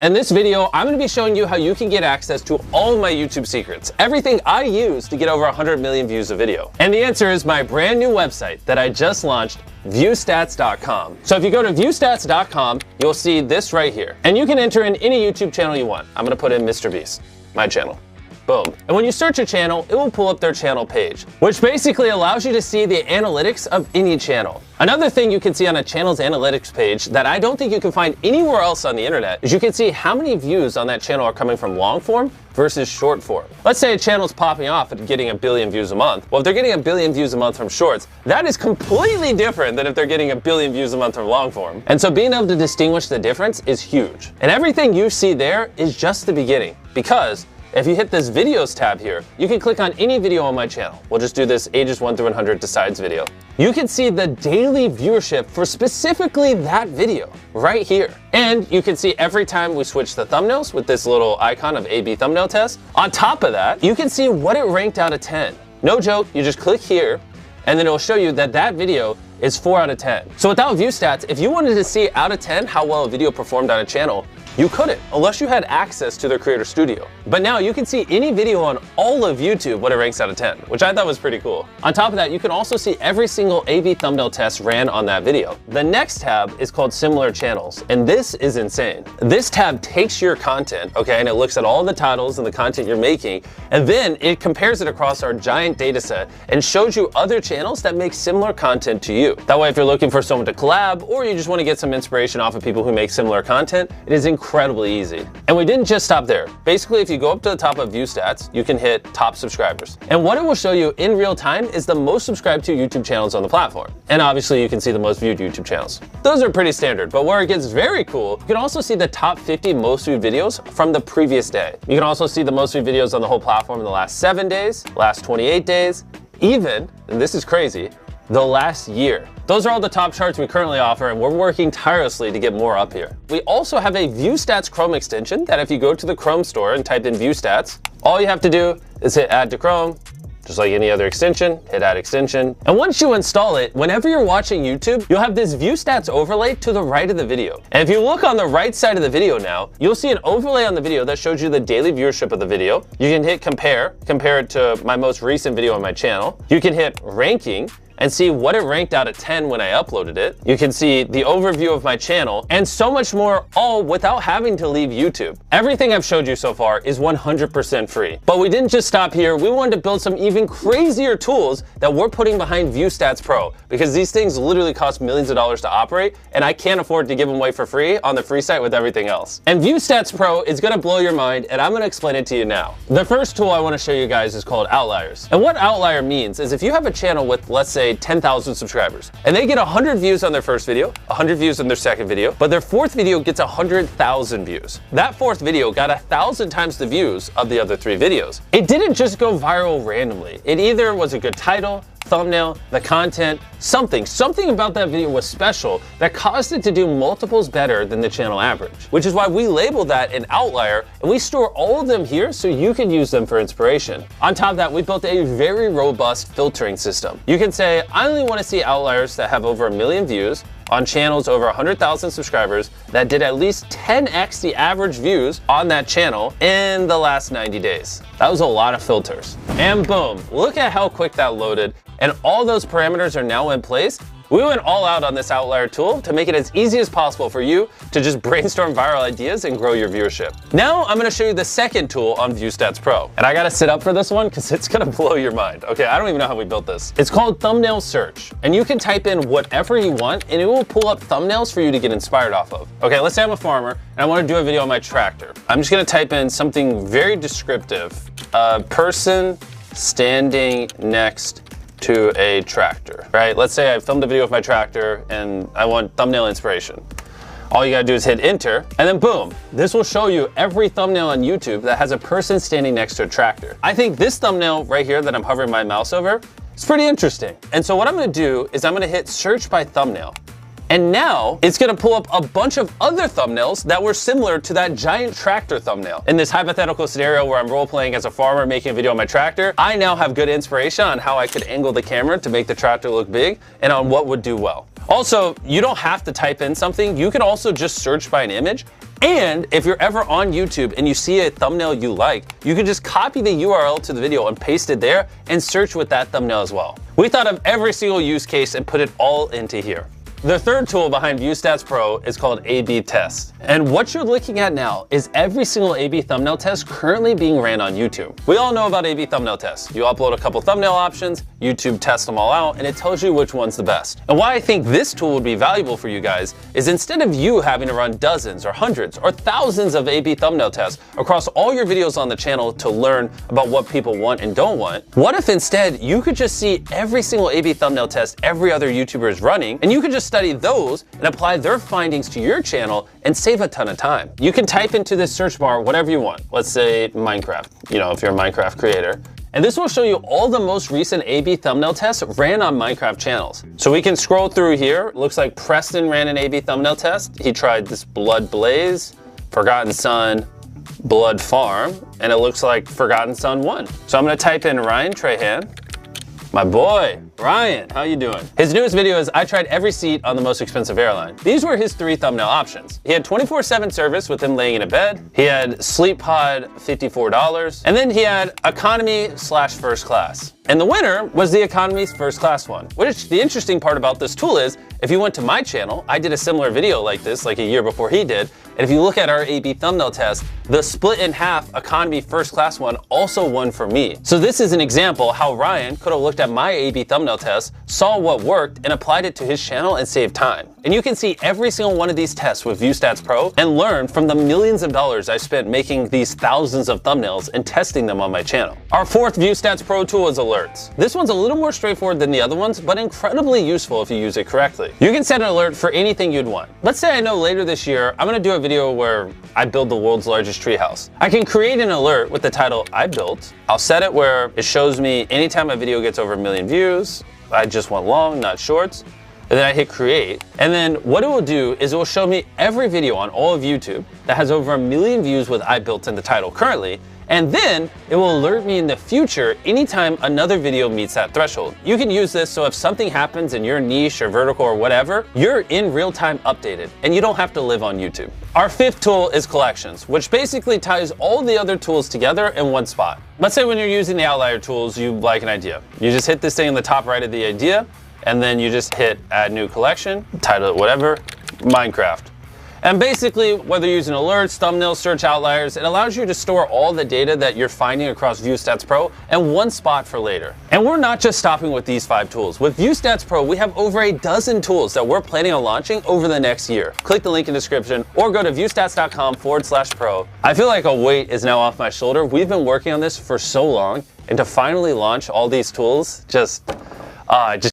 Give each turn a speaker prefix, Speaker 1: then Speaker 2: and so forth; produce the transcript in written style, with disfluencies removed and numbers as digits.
Speaker 1: In this video, I'm going to be showing you how you can get access to all of my YouTube secrets, everything I use to get over 100 million views a video. And the answer is my brand new website that I just launched, viewstats.com. So if you go to viewstats.com, you'll see this right here. And you can enter in any YouTube channel you want. I'm going to put in MrBeast, my channel. Boom. And when you search a channel, it will pull up their channel page, which basically allows you to see the analytics of any channel. Another thing you can see on a channel's analytics page that I don't think you can find anywhere else on the internet is you can see how many views on that channel are coming from long form versus short form. Let's say a channel's popping off and getting 1 billion views a month. Well, if they're getting 1 billion views a month from shorts, that is completely different than if they're getting 1 billion views a month from long form. And so being able to distinguish the difference is huge. And everything you see there is just the beginning, because if you hit this videos tab here, you can click on any video on my channel. We'll just do this ages 1 through 100 decides video. You can see the daily viewership for specifically that video right here. And you can see every time we switch the thumbnails with this little icon of A/B thumbnail test. On top of that, you can see what it ranked out of 10. No joke, you just click here and then it'll show you that that video is 4 out of 10. So without view stats, if you wanted to see out of 10 how well a video performed on a channel, you couldn't, unless you had access to their Creator Studio. But now you can see any video on all of YouTube what it ranks out of 10, which I thought was pretty cool. On top of that, you can also see every single A/B thumbnail test ran on that video. The next tab is called Similar Channels, and this is insane. This tab takes your content, okay, and it looks at all the titles and the content you're making, and then it compares it across our giant data set and shows you other channels that make similar content to you. That way, if you're looking for someone to collab, or you just want to get some inspiration off of people who make similar content, it is incredibly easy. And we didn't just stop there. Basically, if you go up to the top of view stats, you can hit top subscribers. And what it will show you in real time is the most subscribed to YouTube channels on the platform. And obviously you can see the most viewed YouTube channels. Those are pretty standard, but where it gets very cool, you can also see the top 50 most viewed videos from the previous day. You can also see the most viewed videos on the whole platform in the last 7 days, last 28 days, even, and this is crazy, the last year. Those are all the top charts we currently offer, and we're working tirelessly to get more up here. We also have a View Stats Chrome extension that if you go to the Chrome store and type in View Stats, all you have to do is hit Add to Chrome, just like any other extension, hit Add Extension. And once you install it, whenever you're watching YouTube, you'll have this View Stats overlay to the right of the video. And if you look on the right side of the video now, you'll see an overlay on the video that shows you the daily viewership of the video. You can hit compare it to my most recent video on my channel. You can hit ranking, and see what it ranked out of 10 when I uploaded it. You can see the overview of my channel and so much more, all without having to leave YouTube. Everything I've showed you so far is 100% free. But we didn't just stop here. We wanted to build some even crazier tools that we're putting behind View Stats Pro, because these things literally cost millions of dollars to operate, and I can't afford to give them away for free on the free site with everything else. And View Stats Pro is gonna blow your mind, and I'm gonna explain it to you now. The first tool I wanna show you guys is called Outliers. And what Outlier means is if you have a channel with, let's say, 10,000 subscribers, and they get 100 views on their first video, 100 views on their second video, but their fourth video gets 100,000 views. That fourth video got 1,000 times the views of the other 3 videos. It didn't just go viral randomly. It either was a good title, thumbnail, the content, something about that video was special that caused it to do multiples better than the channel average, which is why we label that an outlier, and we store all of them here so you can use them for inspiration. On top of that, we built a very robust filtering system. You can say, I only want to see outliers that have over 1 million views on channels over 100,000 subscribers that did at least 10x the average views on that channel in the last 90 days. That was a lot of filters. And boom, look at how quick that loaded. And all those parameters are now in place. We went all out on this outlier tool to make it as easy as possible for you to just brainstorm viral ideas and grow your viewership. Now I'm gonna show you the second tool on View Stats Pro. And I gotta sit up for this one because it's gonna blow your mind. Okay, I don't even know how we built this. It's called Thumbnail Search. And you can type in whatever you want and it will pull up thumbnails for you to get inspired off of. Okay, let's say I'm a farmer and I wanna do a video on my tractor. I'm just gonna type in something very descriptive. A person standing next to a tractor, right? Let's say I filmed a video of my tractor and I want thumbnail inspiration. All you gotta do is hit enter, and then boom, this will show you every thumbnail on YouTube that has a person standing next to a tractor. I think this thumbnail right here that I'm hovering my mouse over is pretty interesting. And so what I'm gonna do is I'm gonna hit search by thumbnail. And now it's gonna pull up a bunch of other thumbnails that were similar to that giant tractor thumbnail. In this hypothetical scenario where I'm role playing as a farmer making a video on my tractor, I now have good inspiration on how I could angle the camera to make the tractor look big and on what would do well. Also, you don't have to type in something. You can also just search by an image And if you're ever on YouTube and you see a thumbnail you like, you can just copy the URL to the video and paste it there and search with that thumbnail as well. We thought of every single use case and put it all into here. The third tool behind ViewStats Pro is called A/B Test. And what you're looking at now is every single A/B thumbnail test currently being ran on YouTube. We all know about A/B thumbnail tests. You upload a couple thumbnail options, YouTube tests them all out, and it tells you which one's the best. And why I think this tool would be valuable for you guys is instead of you having to run dozens or hundreds or thousands of A/B thumbnail tests across all your videos on the channel to learn about what people want and don't want, what if instead you could just see every single A/B thumbnail test every other YouTuber is running, and you could just study those and apply their findings to your channel and save a ton of time. You can type into this search bar whatever you want. Let's say Minecraft, if you're a Minecraft creator. And this will show you all the most recent A/B thumbnail tests ran on Minecraft channels. So we can scroll through here. Looks like Preston ran an A/B thumbnail test. He tried this Blood Blaze, Forgotten Son, Blood Farm, and it looks like Forgotten Son won. So I'm gonna type in Ryan Trahan. My boy, Ryan, how you doing? His newest video is I tried every seat on the most expensive airline. These were his 3 thumbnail options. He had 24/7 service with him laying in a bed. He had Sleep Pod, $54. And then he had economy/first class. And the winner was the economy's first class one. Which the interesting part about this tool is, if you went to my channel, I did a similar video like this like a year before he did. And if you look at our A/B thumbnail test, the split in half economy first class one also won for me. So this is an example how Ryan could have looked at my A/B thumbnail test, saw what worked, and applied it to his channel and saved time. And you can see every single one of these tests with ViewStats Pro and learn from the millions of dollars I spent making these thousands of thumbnails and testing them on my channel. Our fourth ViewStats Pro tool is alerts. This one's a little more straightforward than the other ones, but incredibly useful if you use it correctly. You can set an alert for anything you'd want. Let's say I know later this year, I'm gonna do a video where I build the world's largest treehouse. I can create an alert with the title I built. I'll set it where it shows me anytime a video gets over 1 million views. I just want long, not shorts. And then I hit create. And then what it will do is it will show me every video on all of YouTube that has over 1 million views with I built in the title currently. And then it will alert me in the future anytime another video meets that threshold. You can use this so if something happens in your niche or vertical or whatever, you're in real time updated and you don't have to live on YouTube. Our fifth tool is collections, which basically ties all the other tools together in one spot. Let's say when you're using the outlier tools, you like an idea. You just hit this thing in the top right of the idea, and then you just hit add new collection, title it whatever, Minecraft. And basically, whether you're using alerts, thumbnails, search outliers, it allows you to store all the data that you're finding across ViewStats Pro in one spot for later. And we're not just stopping with these 5 tools. With ViewStats Pro, we have over a dozen tools that we're planning on launching over the next year. Click the link in the description or go to viewstats.com/pro. I feel like a weight is now off my shoulder. We've been working on this for so long, and to finally launch all these tools,